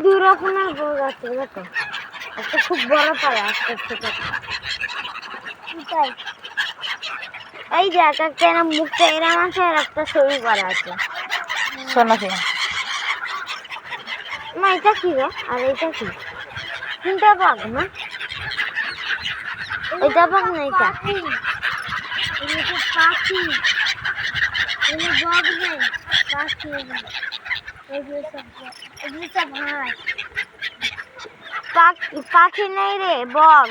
দুই রকমের বগ আছে দেখো, একটা খুব বড় পাড়া, একটা ছোট। এই যে এক একটা এরম মুখটা এরম আছে, আর একটা সরু পাড়া আছে। সোনাফি মা এটা কি রে? আর এটা কি? তিনটা বাঘ না? এটা বাঘ না, এটা পাখি। পাখি বাঘ নেই, পাখি। পাখি নেই রে, বগ।